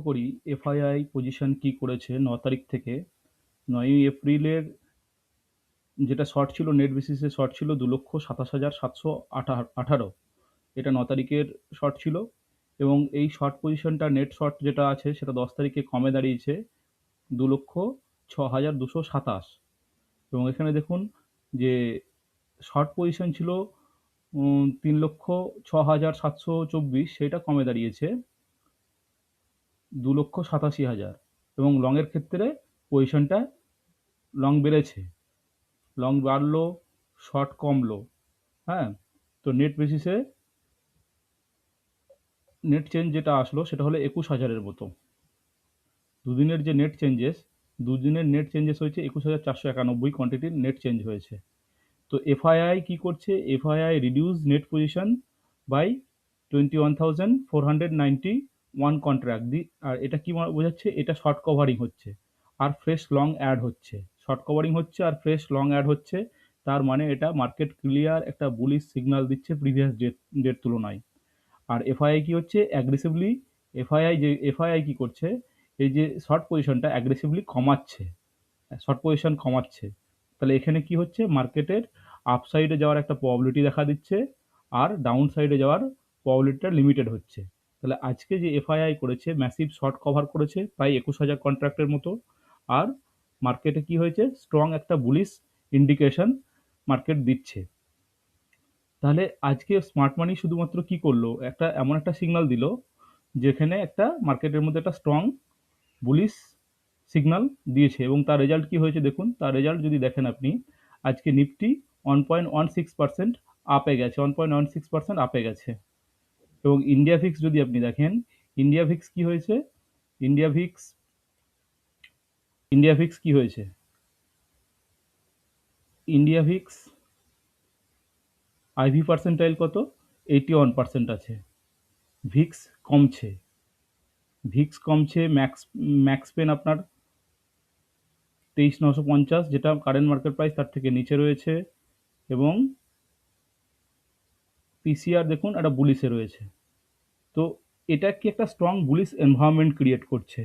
করি FII position কি করেছে 9 তারিখ থেকে। 9ই এপ্রিলের যেটা শর্ট ছিল, নেট বেসিসে শর্ট ছিল 2,27,718। এটা 9 তারিখের শর্ট ছিল এবং এই শর্ট পজিশনটা নেট শর্ট যেটা আছে সেটা 10 তারিখে কমে দাঁড়িয়েছে 2,06,227। এবং এখানে দেখুন যে শর্ট পজিশন ছিল 3,06,724, সেটা কমে দাঁড়িয়েছে 2,87,000। এবং লংয়ের ক্ষেত্রে পজিশনটা লং বেড়েছে, লং বাড়লো, শর্ট কমলো। হ্যাঁ, তো নেট বেসিসে নেট চেঞ্জ যেটা আসলো সেটা হলো 21,000-এর মতো। দুদিনের যে নেট চেঞ্জেস, দুদিনের নেট চেঞ্জেস হয়েছে 21,491 কোয়ান্টিটির নেট চেঞ্জ হয়েছে। তো এফআইআই কি করছে? FII reduce net position by 21,491 contract দি। আর এটা কি বোঝাচ্ছে? এটা শর্ট কভারিং হচ্ছে আর ফ্রেশ লং অ্যাড হচ্ছে। শর্ট কভারিং হচ্ছে আর ফ্রেশ লং অ্যাড হচ্ছে, তার মানে এটা মার্কেট ক্লিয়ার একটা বুলিশ সিগন্যাল দিচ্ছে প্রিভিয়াস ডের তুলনায়। আর এফআইআই কি হচ্ছে? অ্যাগ্রেসিভলি এফআইআই কি করছে? এই যে শর্ট পজিশনটা অ্যাগ্রেসিভলি কমাচ্ছে, শর্ট পজিশন কমাচ্ছে। তাহলে এখানে কি হচ্ছে? মার্কেটের আপসাইডে যাওয়ার একটা প্রবাবিলিটি দেখা দিচ্ছে আর ডাউন সাইডে যাওয়ার প্রবাবিলিটিটা লিমিটেড হচ্ছে। তাহলে আজকে যে এফআইআই করেছে ম্যাসিভ শর্ট কভার করেছে প্রায় 21,000 কন্ট্রাক্টের মতো। আর মার্কেটে কি হয়েছে? স্ট্রং একটা বুলিশ ইন্ডিকেশন মার্কেট দিচ্ছে। তাহলে আজকে স্মার্ট মানি শুধুমাত্র কি করলো? একটা এমন একটা সিগন্যাল দিল যেখানে একটা মার্কেটের মধ্যে একটা স্ট্রং বুলিশ সিগন্যাল দিয়েছে। এবং তার রেজাল্ট কি হয়েছে দেখুন। তার রেজাল্ট যদি দেখেন আপনি, আজকে নিফটি 1.16% আপে গেছে, 1.16% আপে গেছে। এবং ইন্ডিয়া ভিক্স যদি আপনি দেখেন, ইন্ডিয়া ভিক্স কি হয়েছে? ইন্ডিয়া ভিক্স ইন্ডিয়া ভিক্স কি হয়েছে? ইন্ডিয়া ভিক্স আইভি পার্সেন্টাইল কত? 81% আছে। ভিক্স কমছে, ভিক্স কমছে। ম্যাক্স পেন আপনার 23,950, যেটা কারেন্ট মার্কেট প্রাইস তার থেকে নিচে রয়েছে। এবং পিসিআর দেখুন একটা বুলিশে রয়েছে। তো এটা কি একটা স্ট্রং বুলিশ এনভায়রনমেন্ট ক্রিয়েট করছে।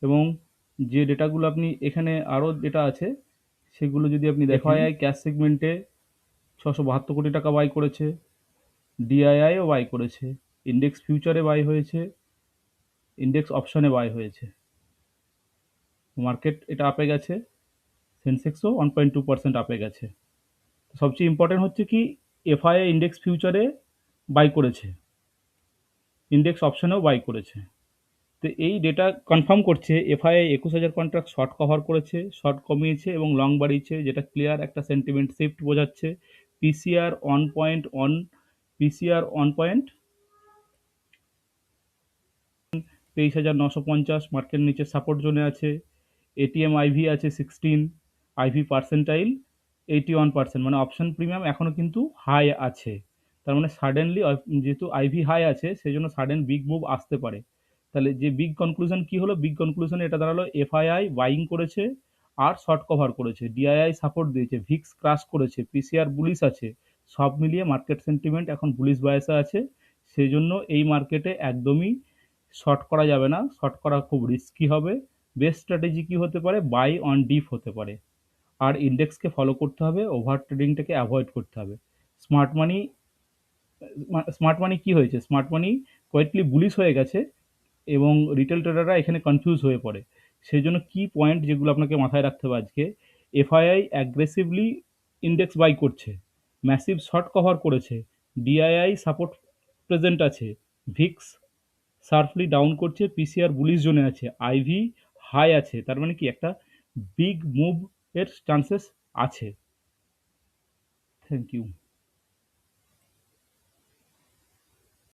এবং যে ডেটাগুলো আপনি এখানে আরও ডেটা আছে সেগুলো যদি আপনি দেখেন, এফআইআই ক্যাশ সেগমেন্টে 672 কোটি টাকা বাই করেছে, ডিআইআইও বাই করেছে, ইন্ডেক্স ফিউচারে বাই হয়েছে, ইন্ডেক্স অপশনে বাই হয়েছে। মার্কেট এটা আপে গেছে, সেন্সেক্সও 1.2% আপে গেছে। সবচেয়ে ইম্পর্টেন্ট হচ্ছে কি, এফআইআই ইন্ডেক্স ফিউচারে বাই করেছে, ইন্ডেক্স অপশনেও বাই করেছে। তো এই ডেটা কনফার্ম করছে এফআইআই 21,000 কন্ট্রাক্ট শর্ট কভার করেছে, শর্ট কমিয়েছে এবং লং বাড়িয়েছে, যেটা ক্লিয়ার একটা সেন্টিমেন্ট শিফট বোঝাচ্ছে। পিসিআর 1.1, পিসিআর 1.23,950, মার্কেট নিচে সাপোর্ট জোনে আছে। এটিএম আইভি আছে 16, আইভি পার্সেন্টাইল 81%, মানে অপশন প্রিমিয়াম এখনও কিন্তু হাই আছে। তার মানে সাডেনলি যেহেতু আইভি হাই আছে সেই জন্য সাডেন বিগ মুভ আসতে পারে। তাহলে যে বিগ কনক্লুশন কি হলো? বিগ কনক্লুশন এটা দাঁড়ালো এফআইআই বাইং করেছে আর শর্ট কভার করেছে, ডিআইআই সাপোর্ট দিয়েছে, ভিক্স ক্রাশ করেছে, পিসিআর বুলিশ আছে। সব মিলিয়ে মার্কেট সেন্টিমেন্ট এখন বুলিশ বায়াসে আছে। সেই জন্য এই মার্কেটে একদমই শর্ট করা যাবে না, শর্ট করা খুব রিস্কি হবে। বেস্ট স্ট্র্যাটেজি কি হতে পারে? বাই অন ডিপ হতে পারে। আর ইন্ডেক্সকে ফলো করতে হবে, ওভার ট্রেডিংটাকে অ্যাভয়েড করতে হবে। স্মার্ট মানি স্মার্ট মানি কি হয়েছে? স্মার্ট মানি কোয়াইটলি বুলিশ হয়ে গেছে এবং রিটেল ট্রেডাররা এখানে কনফিউজ হয়ে পড়ে। সেই জন্য কি পয়েন্ট যেগুলো আপনাকে মাথায় রাখতে হবে আজকে, এফআইআই অ্যাগ্রেসিভলি ইন্ডেক্স বাই করছে, ম্যাসিভ শর্ট কভার করেছে, ডিআইআই সাপোর্ট প্রেজেন্ট আছে, ভিক্স শার্পলি ডাউন করছে, পিসিআর বুলিশ জোনে আছে, আইভি হাই আছে। তার মানে কি একটা বিগ মুভ এর চান্সেস আছে। Thank you.